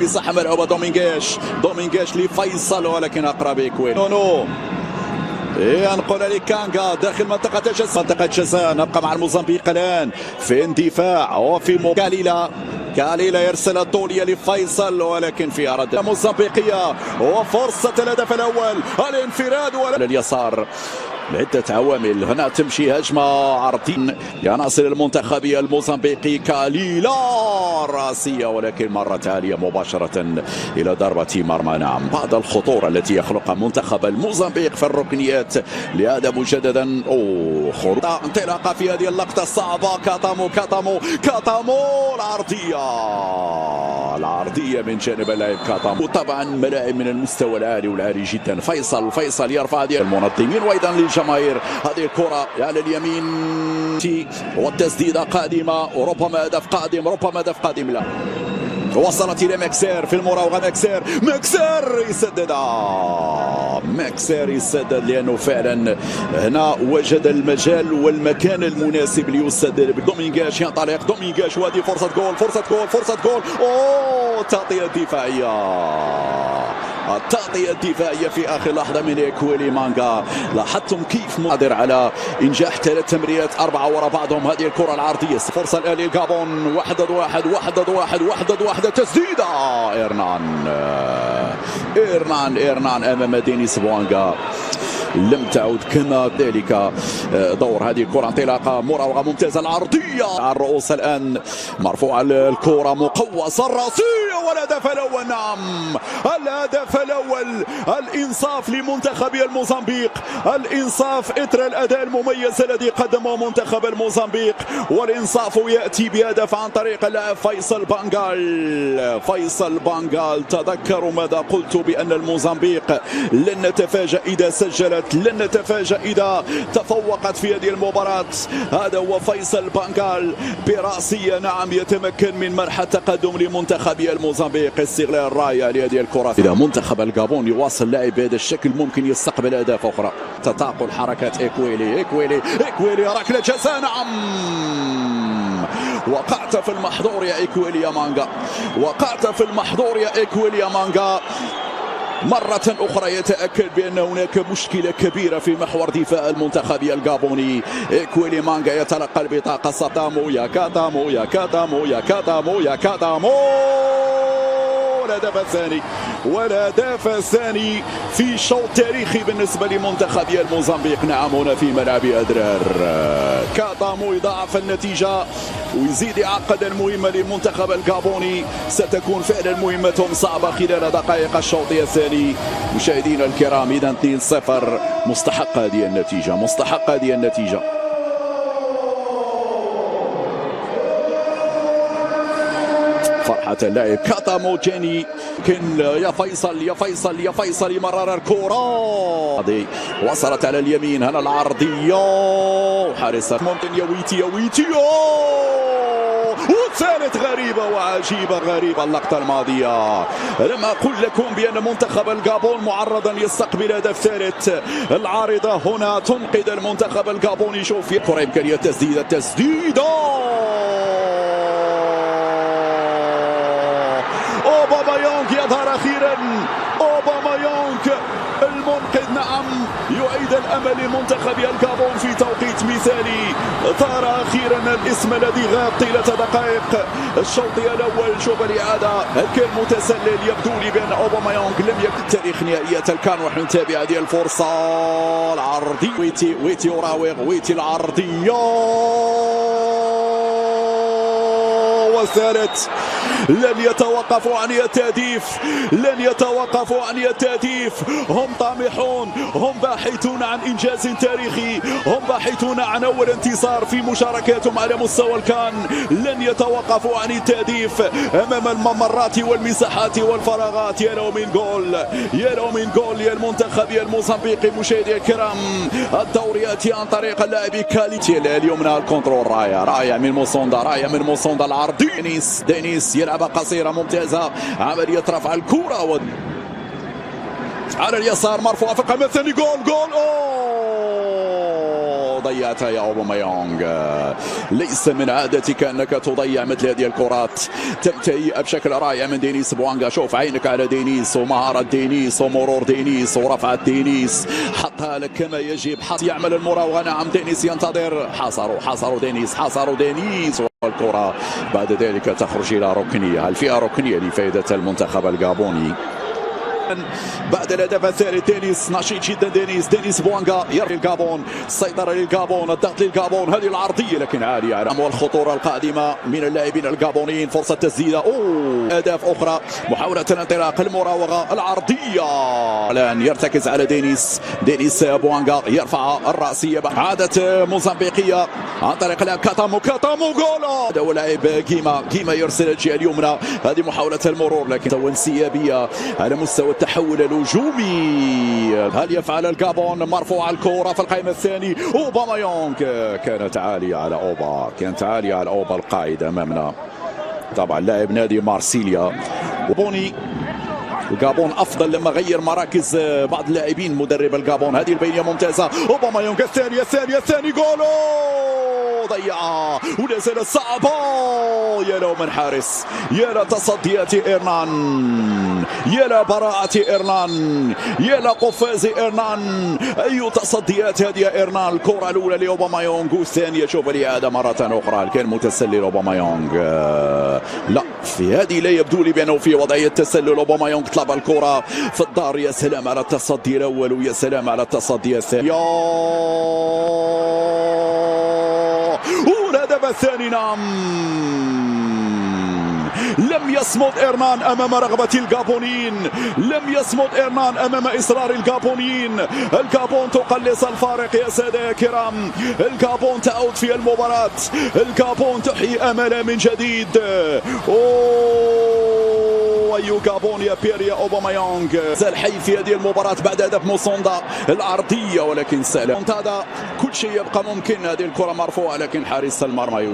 مساحة ملعوبة دومينغيش لفيصل ولكن أقرب إكويلي نونو ينقل لكانغا داخل منطقة جزاء نبقى مع الموزمبيق الآن في اندفاع وفي كاليلا يرسل الطولية لفيصل ولكن في أرض موزمبيقية وفرصة الهدف الأول الانفراد على اليسار عدة عوامل. هنا تمشي هجمة عرضية لعناصر المنتخبية الموزمبيقي كاليلا راسية ولكن مرت عالية مباشرة إلى ضربة مرمى. نعم بعض الخطورة التي يخلقها منتخب الموزمبيق في الركنيات. لهذا مجددا انطلاقة في هذه اللقطة الصعبة. كاتامو العرضية من جانب اللاعب كاتامو. طبعا ملاعب من المستوى العالي والعالي جدا. فيصل يرفع هذه المنظمين وايضا للجماهير. هذه الكرة على اليمين والتسديدة قادمة وربما هدف قادم لا وصلت الى ماكسير في المراوغه. ماكسير يسدد لانه فعلا هنا وجد المجال والمكان المناسب ليسدد. دومينغيش ينطلق وهذه فرصه جول. تغطيه دفاعيه في اخر لحظه من إكويلي مانغا. لاحظتم كيف قادر على انجاح 3 تمريرات 4 وراء بعضهم. هذه الكره العرضيه فرصه الان للغابون 1-1 تسديده إيرنان امام دينيس بوانغا لم تعد كما ذلك دور هذه الكره. انطلاقه مراوغه ممتازه العرضيه على الرؤوس الان مرفوعه الكره مقوسه الراسيه والهدف الاول. نعم الهدف الاول الانصاف لمنتخب الموزمبيق. الانصاف اثر الاداء المميز الذي قدمه منتخب الموزمبيق والانصاف ياتي بهدف عن طريق اللاعب فيصل بانغال. تذكروا ماذا قلت بان الموزمبيق لن نتفاجأ اذا سجلت، لن نتفاجأ إذا تفوقت في هذه المباراة. هذا هو فيصل بانغال براسية. نعم يتمكن من منح التقدم لمنتخب الموزمبيق. استغلال رائع لهذه الكرة. إذا منتخب الغابون يواصل لعب بهذا الشكل ممكن يستقبل أهداف أخرى. تتعاقل حركات إكويلي ركلة جزاء. نعم وقعت في المحظور يا إكويلي يا مانغا. مرة أخرى يتأكد بأن هناك مشكلة كبيرة في محور دفاع المنتخب الغابوني. إكويلي مانغا يتلقى البطاقة. كاتامو والهدف الثاني في شوط تاريخي بالنسبة لمنتخب الموزمبيق. نعم هنا في ملعب أدرار. كاتامو يضاعف النتيجة ويزيد يعقد المهمة للمنتخب الغابوني. ستكون فعلا مهمتهم صعبة خلال دقائق الشوط الثاني. مشاهدينا الكرام إذا 2-0 مستحق هذه النتيجة. فرحة اللاعب كاتامو جاني كن يا فيصل يمرر الكرة. هذه وصلت على اليمين. هنا العرضية حارس ممكن يويتي وثالث غريبة وعجيبة اللقطة الماضية. لما أقول لكم بأن منتخب الغابون معرضا يستقبل هدف ثالث. العارضة هنا تنقذ المنتخب الغابوني. شوف كرة إمكانية تسديدة أوباميانغ يظهر أخيرا. أوباميانغ المنقذ. نعم يعيد الأمل لمنتخب الغابون في توقيت مثالي. ظهر أخيرا الاسم الذي غاب طيلة دقائق الشوط الأول. شوف الإعادة كان متسلل. يبدو لي بأن أوباميانغ لم يكن تاريخ نهائيات الكان. ونحن نتابع هذه الفرصة العرضية. ويتي يراوغ العرضية والثالث. لن يتوقفوا عن التهديف. هم طامحون، هم باحثون عن إنجاز تاريخي، هم باحثون عن أول انتصار في مشاركاتهم على مستوى الكان. لن يتوقفوا عن التهديف أمام الممرات والمساحات والفراغات. يا لو من جول للمنتخب الموزمبيقي. مشاهدي الكرام الدور يأتي عن طريق اللاعب كاليتي اليمنى. الكنترول رائع من موسوندا العرضي. دينيس يلعبها قصيرة ممتازة. عملية رفع الكرة على اليسار مرفوعة في القائم الثاني. جول ضيعتها يا أوباميانغ. ليس من عادتك أنك تضيع مثل هذه الكرات. تنتهي بشكل رائع من دينيس بوانغا. شوف عينك على دينيس ومهارة دينيس ومرور دينيس ورفعة دينيس، حطها لك كما يجب، يعمل المراوغة. نعم دينيس ينتظر، حاصروا دينيس والكرة بعد ذلك تخرج إلى ركنية. هل فيها ركنية لفائدة المنتخب الغابوني؟ بعد الهدف الثالث دينيس نشيط جدا. دينيس بوانغا يرفع الغابون، السيطرة للغابون، الضغط للغابون. هذه العرضية لكن عالية والخطورة القادمة من اللاعبين الغابونيين. فرصة تسديدة، أهداف أخرى، محاولة الانطلاق، المراوغة، العرضية. الآن يرتكز على دينيس بوانغا، يرفع الرأسية. عادة موزمبيقية عن طريق لاعب كاتامو جول. هذا هو لاعب كيما يرسل الجهة اليمنى. هذه محاولة المرور لكن انسيابية على مستوى التحول الهجومي. هل يفعل الغابون؟ مرفوع الكرة في القائمة الثاني. أوباميانغ كانت عالية على أوبا القائد أمامنا، طبعا لاعب نادي مارسيليا. وبوني الغابون افضل لما غير مراكز بعض اللاعبين مدرب الغابون. هذه البينيه ممتازه. اوباميانغ الثاني جولو ضيعها ولا زالت صعبه. يا لو من حارس، يا لتصديات إيرنان، يا لبراءة إيرنان، يا لقفاز إيرنان. أي تصديات هذه يا إيرنان. الكرة الأولى لأوباميانغ والثانية شوف الإعادة مرة أخرى. كان متسلل أوباميانغ، لا في هذه لا يبدو لي بأنه في وضعية تسلل. أوباميانغ طلب الكرة في الدار. يا سلام على التصدي الأول ويا سلام على التصدي الثاني. والهدف الثاني نعم. لم يصمد إيرنان أمام رغبة الغابونيين، لم يصمد إيرنان أمام إصرار الغابونيين. الغابون تقلص الفارق يا سادة يا كرام. الغابون تعود في المباراة، الغابون تحيي أملها من جديد. أي غابون يا بيير يا أوباميانغ. زال حي في هذه المباراة بعد هدف موسوندا العرضية، ولكن سهلة. كل شيء يبقى ممكن. هذه الكرة مرفوعة لكن حارس المرمى